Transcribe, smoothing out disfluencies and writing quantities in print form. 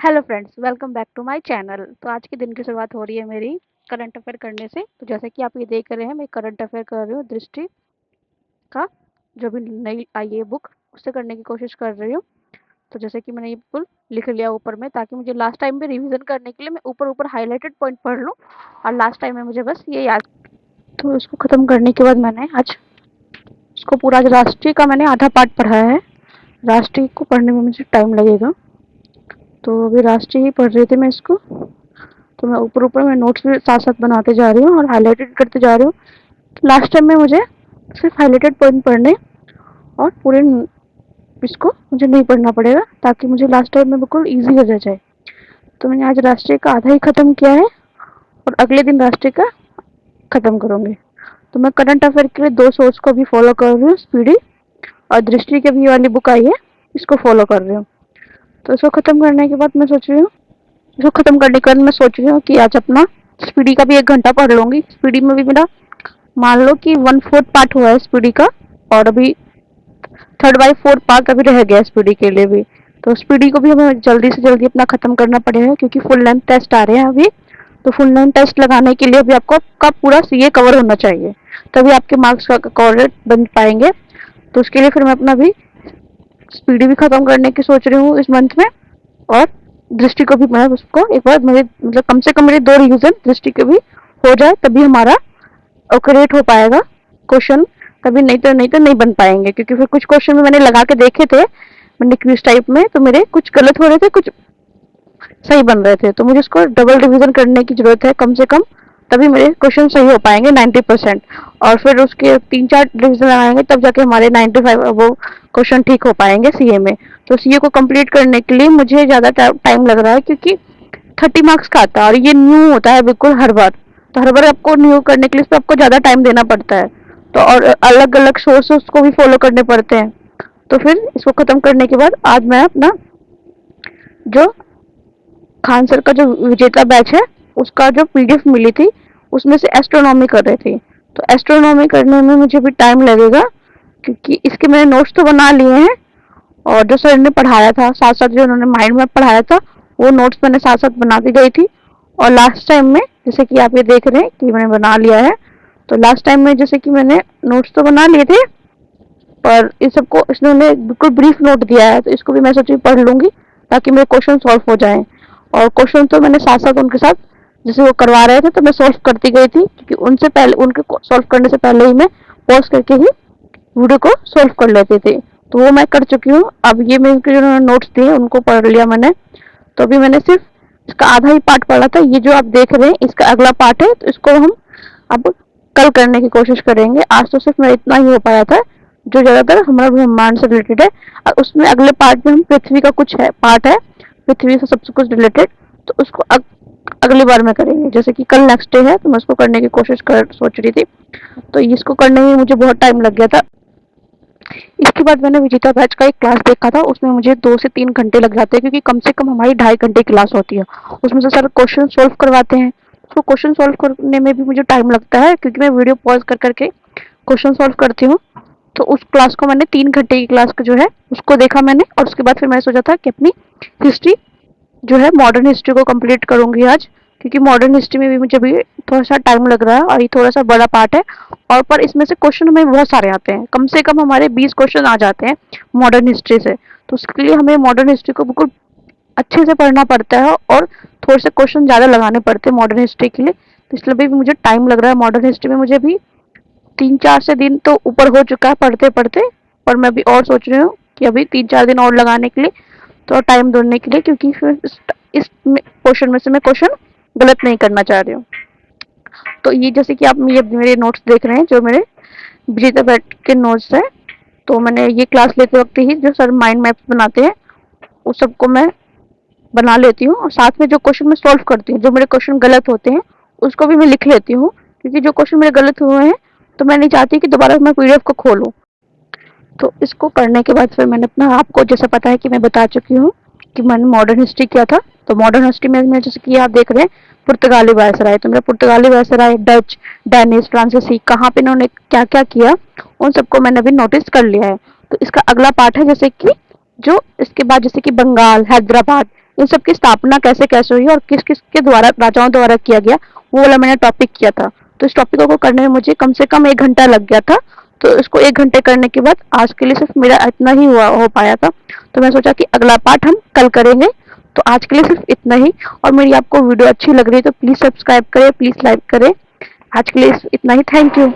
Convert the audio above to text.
Hello friends, welcome back to my channel. तो आज के दिन की शुरुआत हो रही है मेरी करंट अफेयर करने से। तो जैसे कि आप ये देख रहे हैं, मैं करंट अफेयर कर रही हूँ दृष्टि का, जो भी नई आई है बुक, उससे करने की कोशिश कर रही हूँ। तो जैसे कि मैंने ये बिल्कुल लिख लिया ऊपर में, ताकि मुझे लास्ट टाइम में रिवीजन करने के लिए मैं ऊपर ऊपर हाईलाइटेड पॉइंट पढ़ लूँ और लास्ट टाइम में मुझे बस ये याद। तो इसको ख़त्म करने के बाद मैंने आज इसको पूरा, आज राष्ट्रीय का मैंने आधा पार्ट पढ़ा है। राष्ट्रीय को पढ़ने में मुझे टाइम लगेगा, तो अभी राष्ट्रीय ही पढ़ रही थी मैं इसको। तो मैं ऊपर ऊपर में नोट्स भी साथ साथ बनाते जा रही हूँ और हाईलाइटेड करते जा रही हूँ। लास्ट टाइम में मुझे सिर्फ हाईलाइटेड पॉइंट पढ़ने और पूरे इसको मुझे नहीं पढ़ना पड़ेगा, ताकि मुझे लास्ट टाइम में बिल्कुल ईजी हो जाए। तो मैंने आज राष्ट्रीय का आधा ही ख़त्म किया है और अगले दिन राष्ट्रीय का ख़त्म करूँगी। तो मैं करंट अफेयर के लिए दो सोर्स को भी फॉलो कर रही हूँ, स्पीडी और दृष्टि की भी वाली बुक आई है, इसको फॉलो कर रही हूँ। तो इसको ख़त्म करने के बाद मैं सोच रही हूँ, इसको ख़त्म करने के बाद मैं सोच रही हूँ कि आज अपना स्पीडी का भी 1 घंटा पढ़ लूँगी। स्पीडी में भी मेरा मान लो कि 1/4 पार्ट हुआ है स्पीडी का, और अभी 3/4 पार्ट अभी रह गया स्पीडी के लिए भी। तो स्पीडी को भी हमें जल्दी से जल्दी अपना ख़त्म करना पड़ेगा, क्योंकि फुल लेंथ टेस्ट आ रहे हैं अभी। तो फुल लेंथ टेस्ट लगाने के लिए अभी आपको का पूरा सीए कवर होना चाहिए, तभी आपके मार्क्स का कवर बन पाएंगे। तो उसके लिए फिर मैं अपना भी स्पीडी भी ख़त्म करने की सोच रही हूँ इस मंथ में। और दृष्टि को भी मैं उसको एक बार मेरे मतलब कम से कम मेरे 2 रिवीजन दृष्टि के भी हो जाए, तभी हमारा ऑक्यूरेट हो पाएगा क्वेश्चन। तभी नहीं बन पाएंगे, क्योंकि फिर कुछ क्वेश्चन में मैंने लगा के देखे थे, मैंने क्विज टाइप में, तो मेरे कुछ गलत हो रहे थे, कुछ सही बन रहे थे। तो मुझे इसको डबल रिवीजन करने की जरूरत है कम से कम, तभी मेरे क्वेश्चन सही हो पाएंगे 90%। और फिर उसके 3-4 रिवीजन लगाएंगे, तब जाके हमारे 95 वो क्वेश्चन ठीक हो पाएंगे सीए में। तो सीए को कंप्लीट करने के लिए मुझे ज़्यादा टाइम लग रहा है, क्योंकि 30 मार्क्स का आता है और ये न्यू होता है बिल्कुल हर बार। तो हर बार आपको न्यू करने के लिए इसमें आपको ज़्यादा टाइम देना पड़ता है। तो और अलग अलग सोर्सेस को भी फॉलो करने पड़ते हैं। तो फिर इसको ख़त्म करने के बाद आज मैं अपना जो खान सर का जो विजेता बैच है, उसका जो पीडीएफ मिली थी, उसमें से एस्ट्रोनॉमी कर रहे थे। तो एस्ट्रोनॉमी करने में मुझे भी टाइम लगेगा, क्योंकि इसके मैंने नोट्स तो बना लिए हैं, और जो सर ने पढ़ाया था साथ साथ, जो उन्होंने माइंड मैप पढ़ाया था, वो नोट्स मैंने साथ साथ बनाती गई थी। और लास्ट टाइम में जैसे कि आप ये देख रहे हैं कि मैंने बना लिया है। तो लास्ट टाइम में जैसे कि मैंने नोट्स तो बना लिए थे, पर इस सबको इसने बिल्कुल ब्रीफ नोट दिया है, तो इसको भी मैं सोची पढ़ लूंगी, ताकि मेरे क्वेश्चन सॉल्व हो जाएं। और क्वेश्चन तो मैंने साथ साथ उनके साथ, जैसे वो करवा रहे थे तो मैं सॉल्व करती गई थी, क्योंकि उनसे पहले, उनके सॉल्व करने से पहले ही मैं पॉज करके ही वीडियो को सॉल्व कर लेते थे। तो वो मैं कर चुकी हूँ। अब ये मैं जो नोट्स दिए उनको पढ़ लिया मैंने। तो अभी मैंने सिर्फ इसका आधा ही पार्ट पढ़ा था। ये जो आप देख रहे हैं इसका अगला पार्ट है, तो इसको हम अब कल करने की कोशिश करेंगे। आज तो सिर्फ मेरा इतना ही हो पाया था, जो ज़्यादातर हमारा ब्रह्मांड से रिलेटेड है। और उसमें अगले पार्ट में हम पृथ्वी का कुछ है पार्ट है, पृथ्वी से सबसे कुछ रिलेटेड, तो उसको अगली बार में करेंगे। जैसे कि कल नेक्स्ट डे है, तो मैं उसको करने की कोशिश कर सोच रही थी। तो इसको करने में मुझे बहुत टाइम लग गया था। इसके बाद मैंने विजेता बैच का एक क्लास देखा था, उसमें मुझे 2 से 3 घंटे लग जाते हैं, क्योंकि कम से कम हमारी 2.5 घंटे क्लास होती है। उसमें से सर क्वेश्चन सॉल्व करवाते हैं, तो क्वेश्चन सॉल्व करने में भी मुझे टाइम लगता है, क्योंकि मैं वीडियो पॉज कर करके क्वेश्चन सॉल्व करती हूँ। तो उस क्लास को मैंने 3 घंटे की क्लास का जो है उसको देखा मैंने, और उसके बाद फिर मैंने सोचा था कि अपनी हिस्ट्री जो है, मॉडर्न हिस्ट्री को कंप्लीट करूंगी आज, क्योंकि मॉडर्न हिस्ट्री में भी मुझे भी थोड़ा सा टाइम लग रहा है, और ये थोड़ा सा बड़ा पार्ट है। और पर इसमें से क्वेश्चन हमें बहुत सारे आते हैं, कम से कम हमारे 20 क्वेश्चन आ जाते हैं मॉडर्न हिस्ट्री से। तो उसके लिए हमें मॉडर्न हिस्ट्री को बिल्कुल अच्छे से पढ़ना पड़ता है, और थोड़े से क्वेश्चन ज़्यादा लगाने पड़ते हैं मॉडर्न हिस्ट्री के लिए। तो इसलिए भी मुझे टाइम लग रहा है मॉडर्न हिस्ट्री में। मुझे भी 3-4 से दिन तो ऊपर हो चुका है पढ़ते पढ़ते, पर मैं अभी और सोच रही हूँ कि अभी 3-4 दिन और लगाने के लिए, तो टाइम ढूंढने के लिए, क्योंकि फिर इस पोर्शन में से मैं क्वेश्चन गलत नहीं करना चाह रही हूँ। तो ये जैसे कि आप ये मेरे नोट्स देख रहे हैं, जो मेरे विजेता बैठ के नोट्स हैं। तो मैंने ये क्लास लेते वक्त ही जो सर माइंड मैप्स बनाते हैं, उस सबको मैं बना लेती हूँ, और साथ में जो क्वेश्चन मैं सॉल्व करती हूँ, जो मेरे क्वेश्चन गलत होते हैं उसको भी मैं लिख लेती हूँ, क्योंकि जो क्वेश्चन मेरे गलत हुए हैं, तो मैं नहीं चाहती कि दोबारा मैं पीडीएफ को खोलूँ। तो इसको करने के बाद फिर मैंने अपना, आपको जैसा पता है कि मैं बता चुकी हूँ कि मैंने मॉडर्न हिस्ट्री किया था। तो मॉडर्न हिस्ट्री में मैं जैसे कि आप देख रहे हैं पुर्तगाली वायसराय, तो मेरा पुर्तगाली वायसराय, डच, डेनिश, फ्रांसीसी, कहाँ पे इन्होंने क्या क्या किया, उन सबको मैंने अभी नोटिस कर लिया है। तो इसका अगला पार्ट है, जैसे कि जो इसके बाद जैसे कि बंगाल, हैदराबाद, इन सब की स्थापना कैसे कैसे हुई और किस किस के द्वारा, राजाओं द्वारा किया गया, वो वाला मैंने टॉपिक किया था। तो इस टॉपिक को करने में मुझे कम से कम 1 घंटा लग गया था। तो इसको 1 घंटे करने के बाद आज के लिए सिर्फ मेरा इतना ही हो पाया था। तो मैं सोचा कि अगला पार्ट हम कल करेंगे। तो आज के लिए सिर्फ इतना ही। और मेरी आपको वीडियो अच्छी लग रही है तो प्लीज़ सब्सक्राइब करें, प्लीज़ लाइक करें। आज के लिए इतना ही। Thank you.